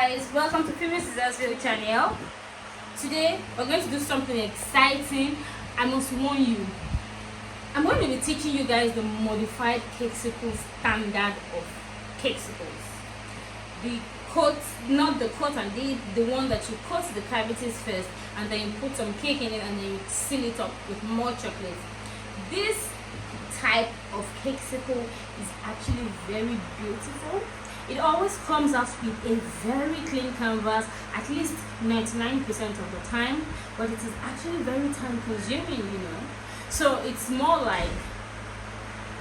guys, welcome to Famous Cakesicles channel. Today we're going to do something exciting. I must warn you, I'm going to be teaching you guys the modified Cakesicle standard of Cakesicles. The coat, not the cut and the one that you cut the cavities first and then you put some cake in it and then you seal it up with more chocolate. This type of Cakesicle is actually very beautiful. It always comes out with a very clean canvas, at least 99% of the time, but it is actually very time consuming, So it's more like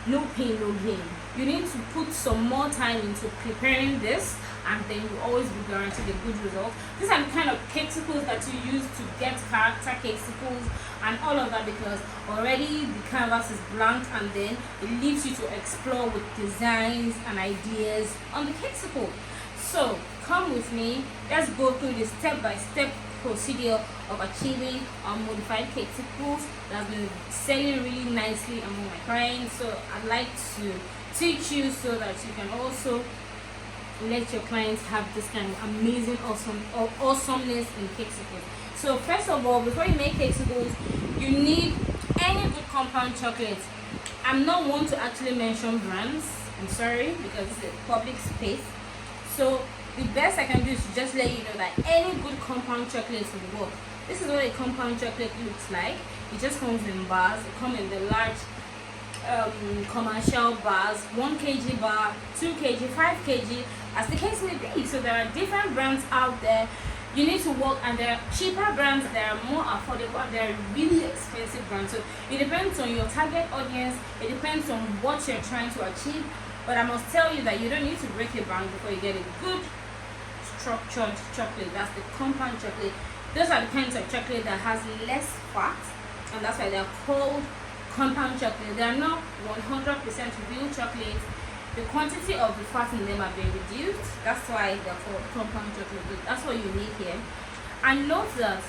no pain, no gain. You need to put some more time into preparing this, and then you always be guaranteed a good result. These are the kind of Cakesicles that you use to get character Cakesicles and all of that, because already the canvas is blank and then it leaves you to explore with designs and ideas on the Cakesicle. So come with me, let's go through the step-by-step procedure of achieving modified Cakesicles that's been selling really nicely among my clients. So I'd like to teach you so that you can also let your clients have this kind of amazing awesomeness in Cakesicles. So first of all, before you make Cakesicles, you need any good compound chocolate. I'm not one to actually mention brands, I'm sorry, because it's a public space. So the best I can do is to just let you know that any good compound chocolate will work. This is what a compound chocolate looks like. It just comes in bars. It comes in the large commercial bars, 1 kg bar, 2 kg, 5 kg, as the case may be. So there are different brands out there. You need to work, and there are cheaper brands, there are more affordable, and there are really expensive brands. So it depends on your target audience, it depends on what you're trying to achieve. But I must tell you that you don't need to break your bank before you get a good structured chocolate. That's the compound chocolate. Those are the kinds of chocolate that has less fat, and that's why they're called compound chocolate. They are not 100% real chocolate. The quantity of the fat in them have been reduced. That's why they're called compound chocolate. That's what you need here. And note that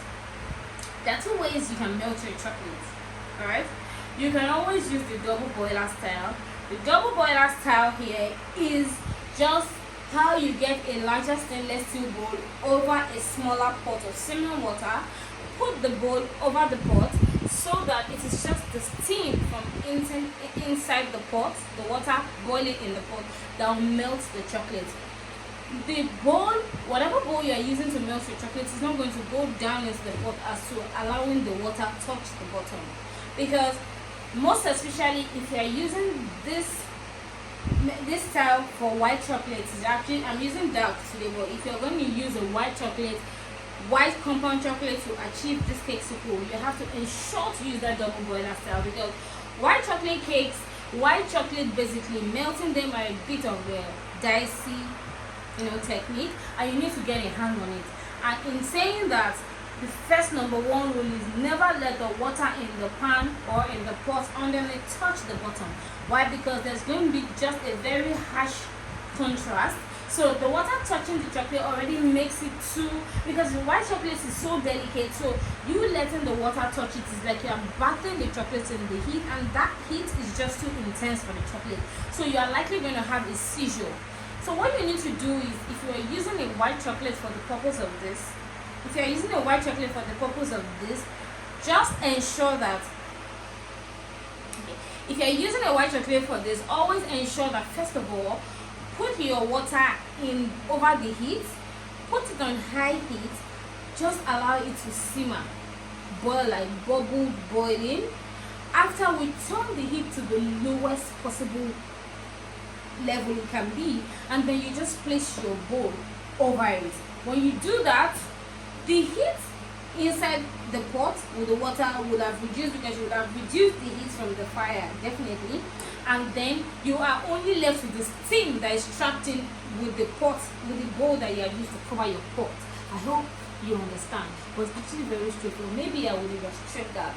there are 2 ways you can melt your chocolate. Alright? You can always use the double boiler style. The double boiler style here is just how you get a larger stainless steel bowl over a smaller pot of similar water. Put the bowl over the pot so that it is just the steam from inside the pot, the water boiling in the pot, that will melt the chocolate. The bowl, whatever bowl you are using to melt your chocolate, is not going to go down into the pot as to allowing the water touch the bottom. Because most especially if you are using this style for white chocolate, is actually, I'm using dark today, but if you're going to use a white compound chocolate to achieve this Cakesicle, you have to ensure to use that double boiler style, because white chocolate cakes, white chocolate, basically melting them are a bit of a dicey technique, and you need to get a hand on it. And in saying that, the first number 1 rule is never let the water in the pan or in the pot underneath touch the bottom. Why? Because there's going to be just a very harsh contrast. So the water touching the chocolate already makes it too, because the white chocolate is so delicate, so you letting the water touch it is like you are bathing the chocolate in the heat, and that heat is just too intense for the chocolate. So you are likely going to have a seizure. So what you need to do is, if you are using a white chocolate for the purpose of this, just ensure that, if you are using a white chocolate for this, always ensure that first of all, put your water in over the heat, put it on high heat, just allow it to simmer, boil like bubble boiling. After we turn the heat to the lowest possible level it can be, and then you just place your bowl over it. When you do that, the heat inside the pot with the water would have reduced, because you would have reduced the heat from the fire, definitely. And then you are only left with the steam that is trapped in with the pot, with the bowl that you have used to cover your pot. I hope you understand. But it's actually very straightforward. Maybe I will illustrate that.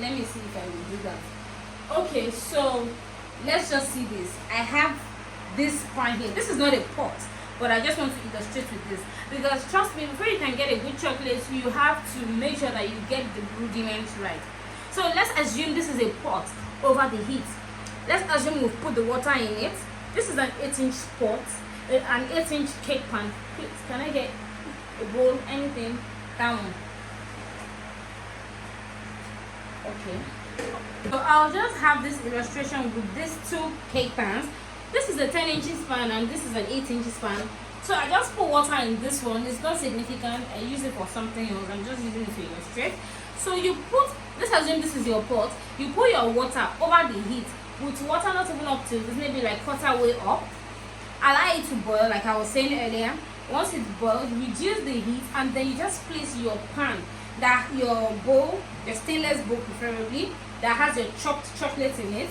Let me see if I will do that. Okay, so let's just see this. I have this pan here. This is not a pot, but I just want to illustrate with this, because trust me, before you can get a good chocolate, you have to make sure that you get the rudiments right. So let's assume this is a pot over the heat. Let's assume we've put the water in it. This is an 8-inch pot. an 8-inch cake pan. Please, can I get a bowl, anything? That one. Okay. So I'll just have this illustration with these two cake pans. This is a 10 inches pan and this is an 8 inches pan. So I just put water in this one. It's not significant. I use it for something else. I'm just using it to illustrate. So you put, let's assume this is your pot. You put your water over the heat with water not even up to this, maybe like quarter way up. Allow it to boil like I was saying earlier. Once it boils, reduce the heat and then you just place your pan, that your bowl, your stainless bowl preferably, that has your chopped chocolate in it,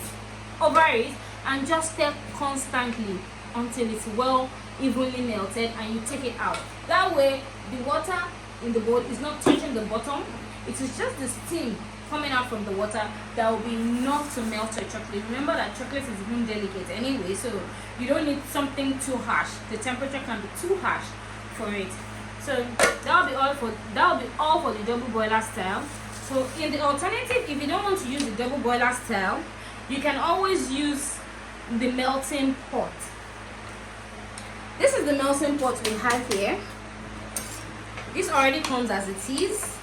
over it, and just stir constantly until it's well evenly melted and you take it out. That way the water in the bowl is not touching the bottom. It is just the steam coming out from the water that will be enough to melt your chocolate. Remember that chocolate is even delicate anyway, so you don't need something too harsh. The temperature can be too harsh for it. So that will be all for the double boiler style. So in the alternative, if you don't want to use the double boiler style, you can always use the melting pot. This is the melting pot we have here. This already comes as it is.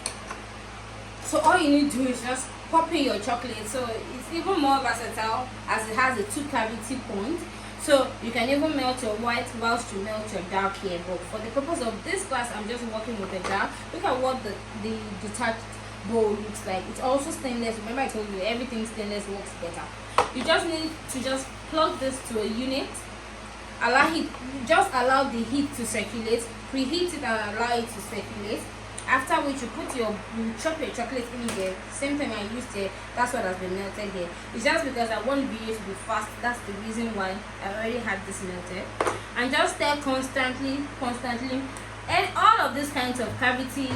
So all you need to do is just pop in your chocolate. So it's even more versatile as it has a 2-cavity point. So you can even melt your white whilst you melt your dark here. But for the purpose of this class, I'm just working with the dark. Look at what the detached bowl looks like. It's also stainless. Remember I told you everything stainless works better. You just need to just plug this to a unit. Allow the heat to circulate. Preheat it and allow it to circulate. After which you chop your chocolate in here. Same thing I used here. That's what has been melted here. It's just because I want video to be fast. That's the reason why I already had this melted. And just stir constantly. And all of these kinds of cavity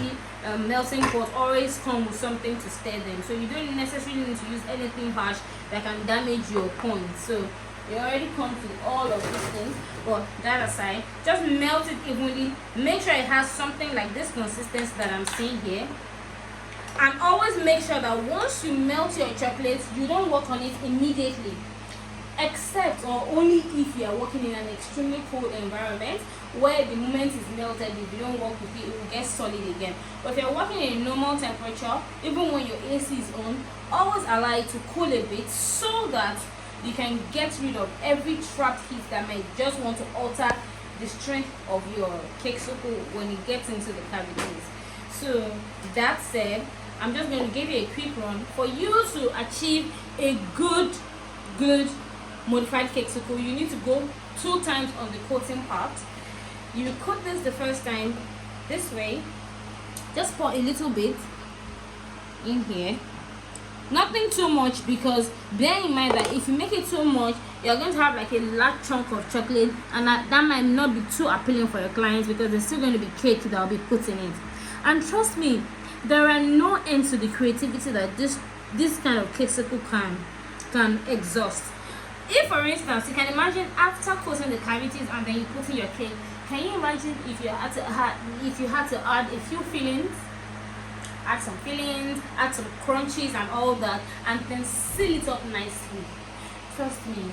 melting pots always come with something to stir them. So you don't necessarily need to use anything harsh that can damage your points. So it already comes with all of these things. But that aside, just melt it evenly. Make sure it has something like this consistency that I'm seeing here. And always make sure that once you melt your chocolate, you don't work on it immediately. Except or only if you are working in an extremely cold environment where the moment it's melted, if you don't work with it, it will get solid again. But if you're working in a normal temperature, even when your AC is on, always allow it to cool a bit so that you can get rid of every trapped heat that might just want to alter the strength of your Cakesicle when it gets into the cavities. So that said, I'm just going to give you a quick run for you to achieve a good modified Cakesicle. You need to go 2 times on the coating part. You coat this the first time this way. Just pour a little bit in here. Nothing too much, because bear in mind that if you make it too much, you're going to have like a large chunk of chocolate, and that might not be too appealing for your clients because there's still going to be cake that will be put in it. And trust me, there are no ends to the creativity that this kind of Cakesicle can exhaust. If for instance you can imagine after coating the cavities and then you put in your cake, can you imagine if you had to add a few fillings, add some fillings, add some crunchies and all that, and then seal it up nicely? Trust me,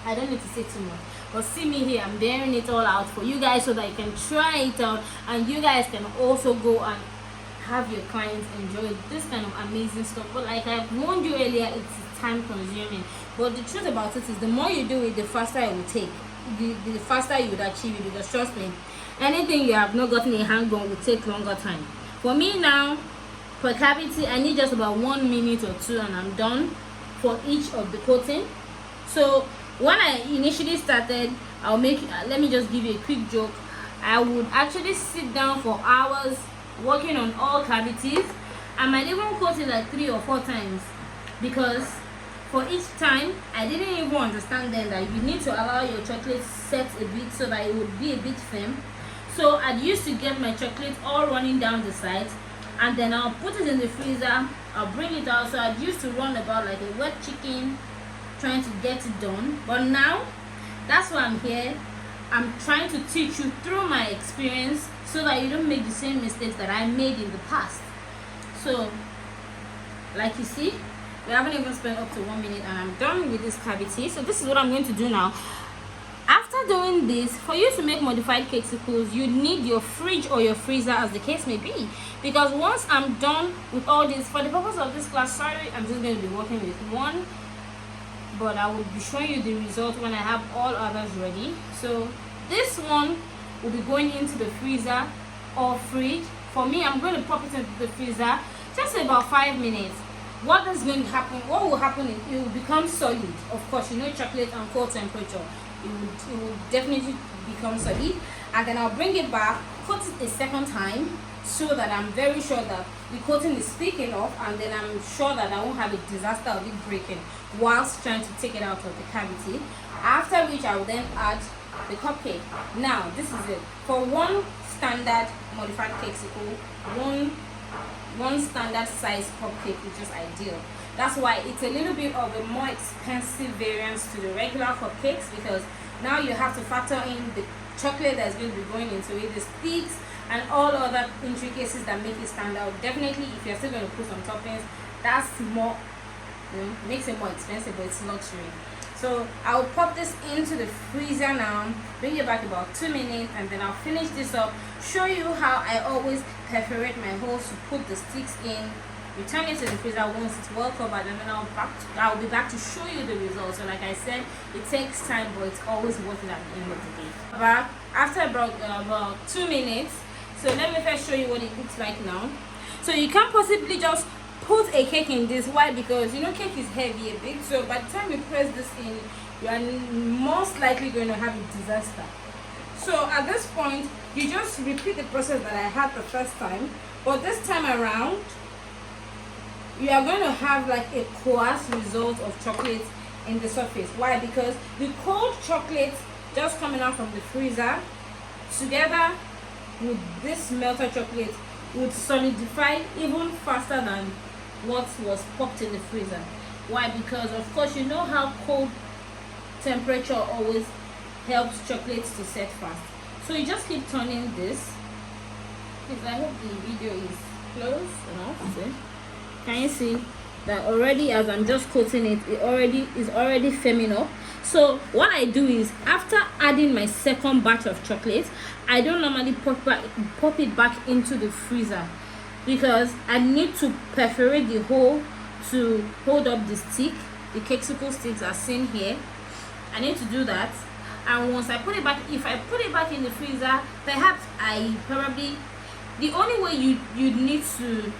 I don't need to say too much, but see me here, I'm bearing it all out for you guys so that you can try it out and you guys can also go and have your clients enjoy this kind of amazing stuff. But like I warned you earlier, it's time consuming, but the truth about it is the more you do it, the faster it will take, the faster you would achieve it, because trust me, anything you have not gotten a hang on will take longer time. For me now, per cavity, I need just about 1 minute or 2 and I'm done for each of the coating. So when I initially started, let me just give you a quick joke. I would actually sit down for hours working on all cavities. I might even coat it like 3 or 4 times, because for each time I didn't even understand then that you need to allow your chocolate set a bit so that it would be a bit firm. So I used to get my chocolate all running down the sides, and then I'll put it in the freezer, I'll bring it out. So I used to run about like a wet chicken trying to get it done. But now that's why I'm here. I'm trying to teach you through my experience so that you don't make the same mistakes that I made in the past. So like you see, we haven't even spent up to 1 minute and I'm done with this cavity. So this is what I'm going to do now. After doing this, for you to make modified cakesicles, you need your fridge or your freezer, as the case may be, because once I'm done with all this, for the purpose of this class, sorry, I'm just going to be working with one, but I will be showing you the result when I have all others ready. So this one will be going into the freezer or fridge. For me, I'm going to pop it into the freezer just about 5 minutes. What is going to happen, what will happen is it will become solid. Of course, you know, chocolate and cold temperature, it will definitely become solid. And then I'll bring it back, coat it a second time, so that I'm very sure that the coating is thick enough, and then I'm sure that I won't have a disaster of it breaking whilst trying to take it out of the cavity. After which I will then add the cupcake. Now this is it. For one standard modified cakesicle, one standard size cupcake is just ideal. That's why it's a little bit of a more expensive variance to the regular cupcakes, because now you have to factor in the chocolate that's going to be going into it, the sticks, and all other intricacies that make it stand out. Definitely, if you're still going to put some toppings, that's more, makes it more expensive, but it's luxury. So I'll pop this into the freezer now, bring it back about 2 minutes, and then I'll finish this up, show you how I always perforate my holes to put the sticks in, return it to the freezer once it's well covered, and then I'll be back to show you the results. So like I said, it takes time, but it's always worth it at the end of the day. Back after about 2 minutes. So let me first show you what it looks like now. So you can't possibly just put a cake in this. Why? Because you know cake is heavy a bit, so by the time you press this in, you are most likely going to have a disaster. So at this point, you just repeat the process that I had the first time, but this time around you are going to have like a coarse result of chocolate in the surface. Why? Because the cold chocolate just coming out from the freezer together with this melted chocolate would solidify even faster than what was popped in the freezer. Why? Because of course you know how cold temperature always helps chocolates to set fast. So you just keep turning this. Please, I hope the video is close enough. See? Can you see that already? As I'm just coating it, it is already firming up. So what I do is, after adding my second batch of chocolate, I don't normally pop it back into the freezer, because I need to perforate the hole to hold up the stick. The cakesicle sticks are seen here. I need to do that, and once I put it back, if I put it back in the freezer, perhaps the only way you need to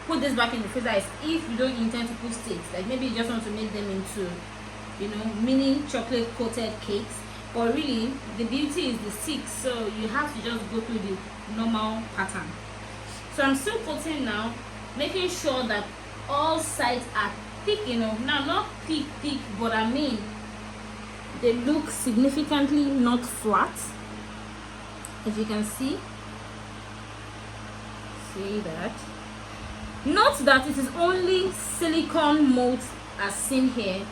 put this back in the freezer is if you don't intend to put sticks, like maybe you just want to make them into, you know, mini chocolate coated cakes. But really the beauty is the sticks, so you have to just go through the normal pattern. So I'm still coating now, making sure that all sides are thick enough. Now not thick, but I mean they look significantly not flat, as you can see that. Note that it is only silicone molds as seen here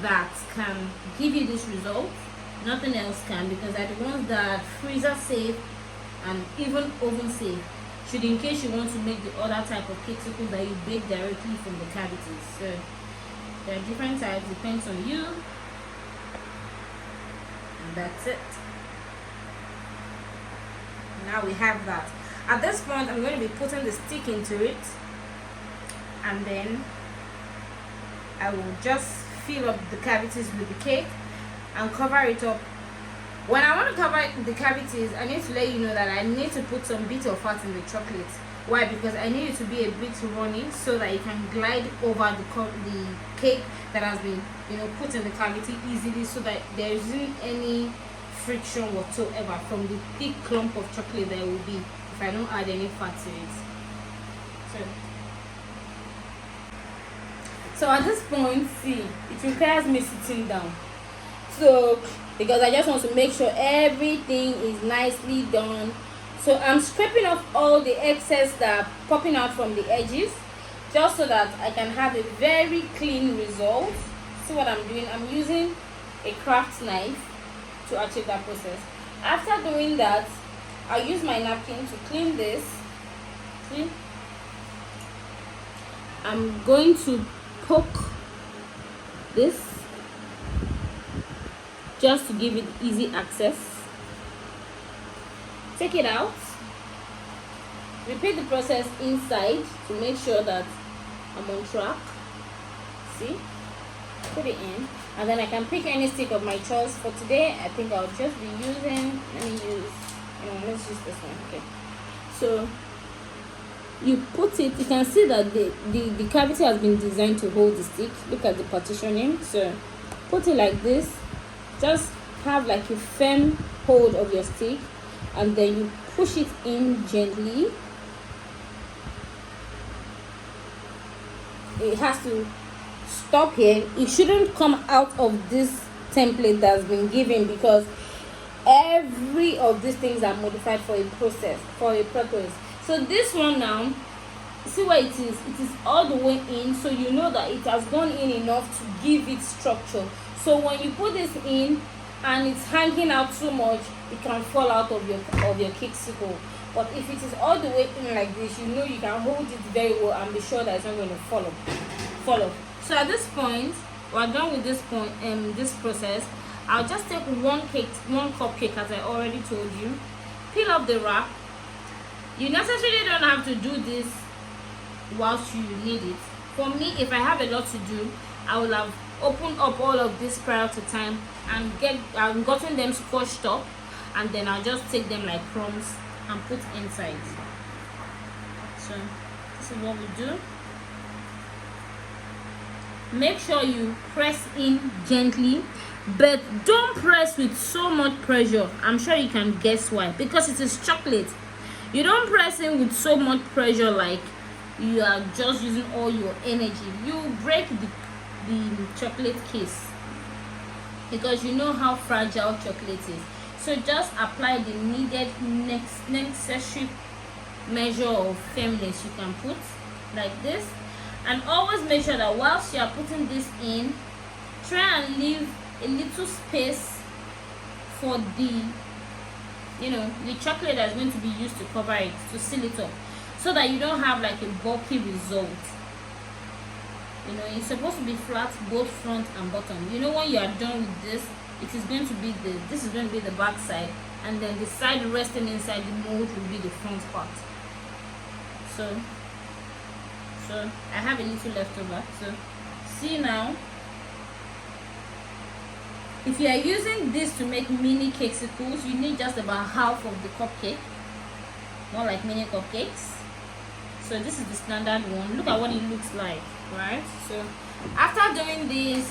that can give you this result. Nothing else can, because they're the ones that are freezer safe and even oven safe, should in case you want to make the other type of cakesicles that you bake directly from the cavities. So there are different types, depends on you, and that's it. Now we have that. At this point, I'm going to be putting the stick into it, and then I will just fill up the cavities with the cake and cover it up. When I want to cover the cavities, I need to let you know that I need to put some bit of fat in the chocolate. Why? Because I need it to be a bit runny, so that you can glide over the cake that has been, you know, put in the cavity easily, so that there isn't any friction whatsoever from the thick clump of chocolate there will be if I don't add any fat to it. So at this point, see, it requires me sitting down. So because I just want to make sure everything is nicely done. So I'm scraping off all the excess that are popping out from the edges, just so that I can have a very clean result. See what I'm doing? I'm using a craft knife to achieve that process. After doing that, I use my napkin to clean this. See? I'm going to poke this just to give it easy access. Take it out. Repeat the process inside to make sure that I'm on track. See? Put it in. And then I can pick any stick of my choice. For today, I think I'll just be using, let's use this one. Okay. So you put it, you can see that the cavity has been designed to hold the stick. Look at the partitioning. So put it like this. Just have like a firm hold of your stick, and then you push it in gently. It has to stop here. It shouldn't come out of this template that's been given, because every of these things are modified for a process, for a purpose. So this one now, see where it is all the way in, so you know that it has gone in enough to give it structure. So when you put this in and it's hanging out too much, it can fall out of your Cakesicle. But if it is all the way in like this, you know you can hold it very well and be sure that it's not going to fall off. So at this point, we're done with this process. I'll just take one cupcake, as I already told you. Peel off the wrap. You necessarily don't have to do this whilst you need it. For me, if I have a lot to do, I will have opened up all of this prior to time and gotten them squashed up, and then I'll just take them like crumbs and put inside. So this is what we do. Make sure you press in gently, but don't press with so much pressure. I'm sure you can guess why. Because it is chocolate. You don't press in with so much pressure like you are just using all your energy. You break the chocolate case, because you know how fragile chocolate is. So just apply the needed necessary measure of firmness you can put like this. And always make sure that whilst you are putting this in, try and leave a little space for the chocolate that's going to be used to cover it, to seal it up, so that you don't have like a bulky result. It's supposed to be flat both front and bottom. When you are done with this, this is going to be the back side, and then the side resting inside the mold will be the front part. So I have a little left over. So see now, if you are using this to make mini Cakesicles, you need just about half of the cupcake, more like mini cupcakes. So this is the standard one. Look at what it looks like, right? So after doing this,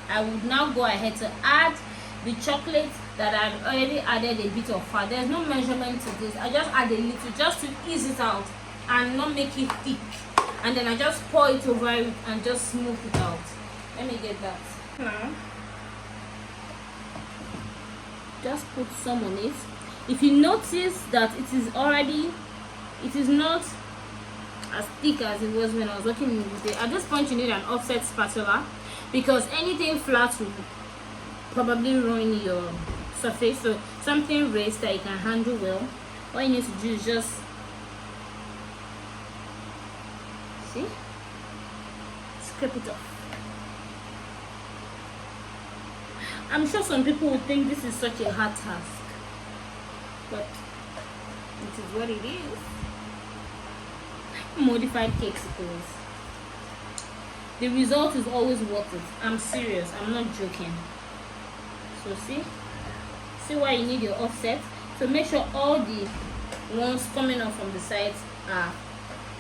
I would now go ahead to add the chocolate that I've already added a bit of fat. There's no measurement to this. I just add a little just to ease it out and not make it thick. And then I just pour it over it and just smooth it out. Let me get that. Now, just put some on it. If you notice that it is not as thick as it was when I was working with it. At this point, you need an offset spatula, because anything flat will probably ruin your surface. So something raised that you can handle well. All you need to do is just scrape it off. I'm sure some people would think this is such a hard task, but it is what it is. Modified Cakesicles. The result is always worth it. I'm serious. I'm not joking. So see why you need your offset. So make sure all the ones coming off from the sides are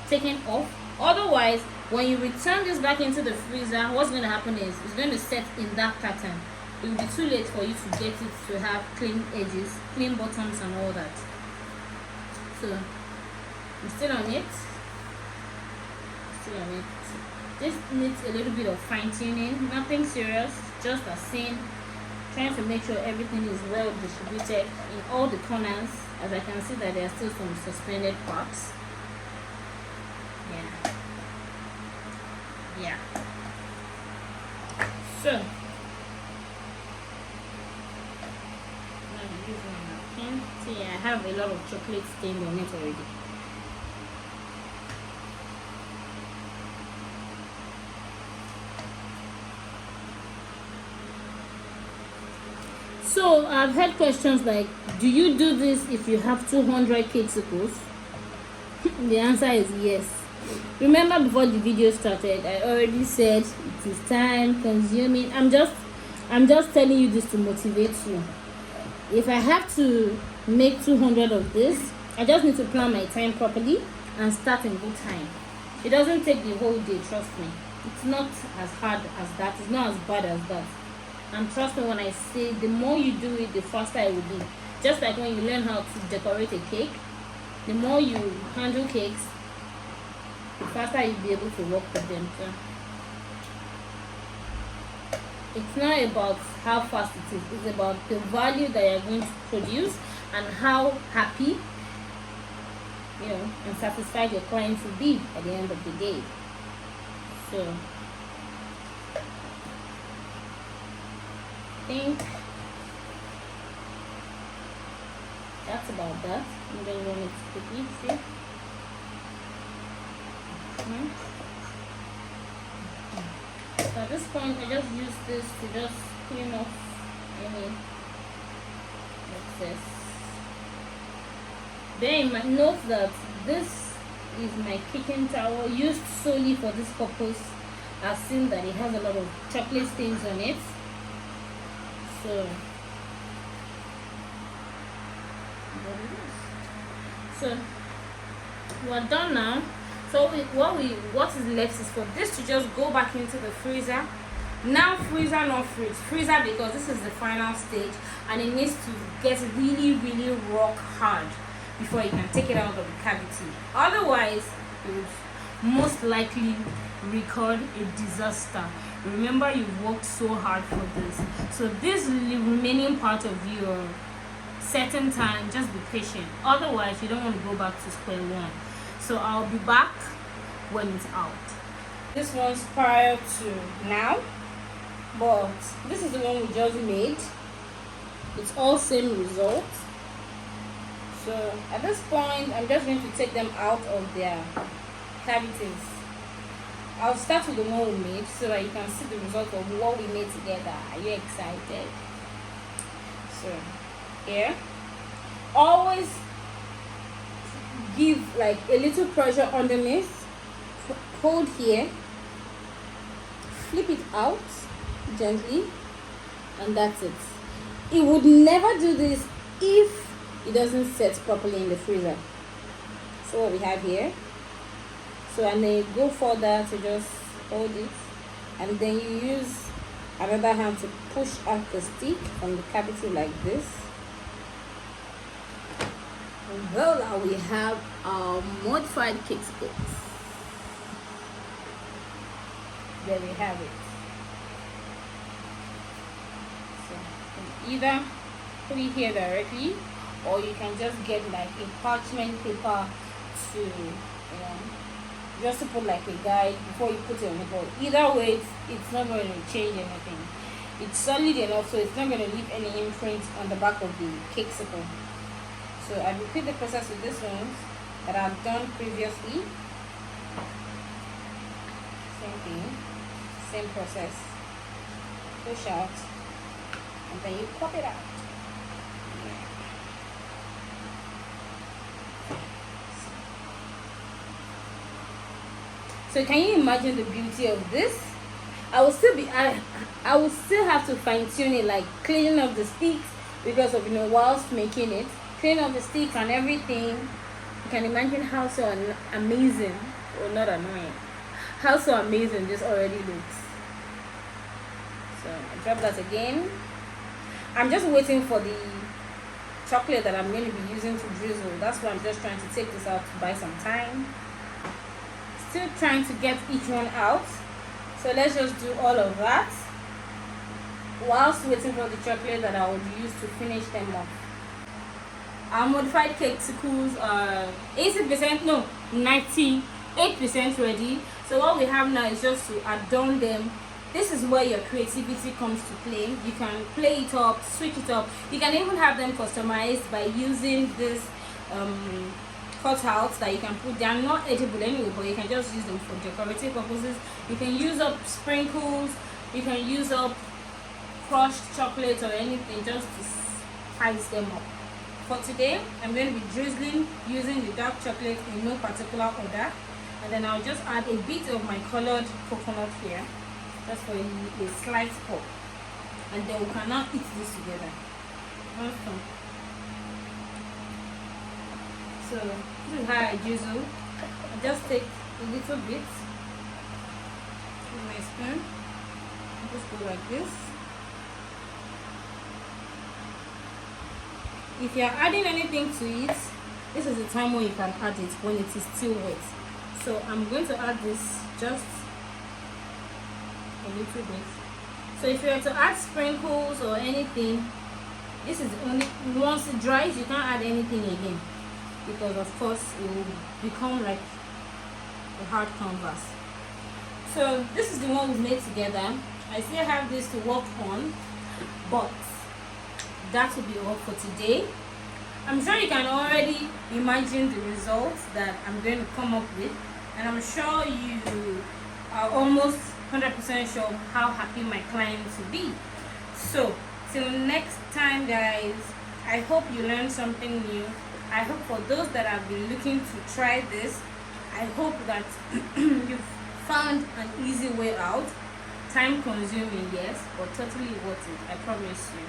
taken off. Otherwise, when you return this back into the freezer, what's going to happen is it's going to set in that pattern. It will be too late for you to get it to have clean edges, clean bottoms and all that. So I'm still on it. This needs a little bit of fine-tuning, nothing serious, just a scene, trying to make sure everything is well distributed in all the corners. As I can see that there are still some suspended parts. Yeah. So I'm using a napkin. See, I have a lot of chocolate stained on it already. So I've had questions like, do you do this if you have 200 Cakesicles? The answer is yes. Remember, before the video started, I already said it is time consuming. I'm just telling you this to motivate you. If I have to make 200 of this, I just need to plan my time properly and start in good time. It doesn't take the whole day, trust me. It's not as hard as that. It's not as bad as that. And trust me when I say, the more you do it, the faster it will be. Just like when you learn how to decorate a cake, the more you handle cakes, the faster you'll be able to work with them. So it's not about how fast it is. It's about the value that you're going to produce and how happy, and satisfied your clients will be at the end of the day. So I think that's about that. I'm going to run it quickly. See? So at this point, I just use this to just clean off any excess. Then note that this is my kitchen towel used solely for this purpose. I've seen that it has a lot of chocolate stains on it. So we're done now. So what is left is for this to just go back into the freezer. Now freezer, not fridge. Freezer, because this is the final stage and it needs to get really, really rock hard before you can take it out of the cavity. Otherwise, it will most likely record a disaster. Remember, you've worked so hard for this. So this remaining part of your setting time, just be patient. Otherwise, you don't want to go back to square one. So I'll be back when it's out. This one's prior to now, but this is the one we just made. It's all same result. So at this point, I'm just going to take them out of their cavities. I'll start with the one we made so that you can see the result of what we made together. Are you excited? So here, always give like a little pressure underneath, hold here, flip it out gently, and that's it. It would never do this if it doesn't set properly in the freezer. So what we have here, and then you go further to just hold it, and then you use another hand to push out the stick from the cavity like this. And voila, we have our modified Cakesicles. There we have it. So you can either put it here directly, or you can just get like a parchment paper to, just to put like a guide before you put it on the board. Either way, it's not going to change anything. It's solid enough, so it's not going to leave any imprint on the back of the Cakesicle. So I repeat the process with this one that I've done previously. Same thing, same process. Push out, and then you pop it out. So can you imagine the beauty of this? I will still have to fine tune it, like cleaning up the sticks, because of whilst making it, clean up the sticks and everything. You can imagine how so amazing, or not annoying, how so amazing this already looks. So I drop that again. I'm just waiting for the chocolate that I'm going to be using to drizzle. That's why I'm just trying to take this out to buy some time. Still trying to get each one out, so let's just do all of that whilst waiting for the chocolate that I would use to finish them off. Our modified Cakesicles are 98% ready. So what we have now is just to adorn them. This is where your creativity comes to play. You can play it up, switch it up. You can even have them customized by using this cutouts that you can put. They are not edible anyway, but you can just use them for decorative purposes. You can use up sprinkles, you can use up crushed chocolate or anything just to spice them up. For today, I'm going to be drizzling using the dark chocolate in no particular order, and then I'll just add a bit of my colored coconut here, just for a slight pop, and then we can now eat this together. Awesome. So this is how I drizzle. I just take a little bit with my spoon, just go like this. If you are adding anything to it, this is the time when you can add it, when it is still wet. So I'm going to add this just a little bit. So if you were to add sprinkles or anything, this is only once it dries, you can't add anything again, because of course it will become like a hard canvas. So this is the one we've made together. I still have this to work on, but that will be all for today. I'm sure you can already imagine the results that I'm going to come up with, and I'm sure you are almost 100% sure how happy my clients will be. So till next time, guys, I hope you learned something new. I hope for those that have been looking to try this, I hope that you've found an easy way out. Time consuming, yes, but totally worth it, I promise you.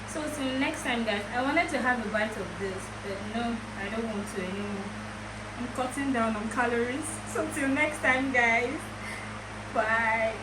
So till next time, guys, I wanted to have a bite of this, but no, I don't want to anymore. I'm cutting down on calories. So till next time, guys, bye.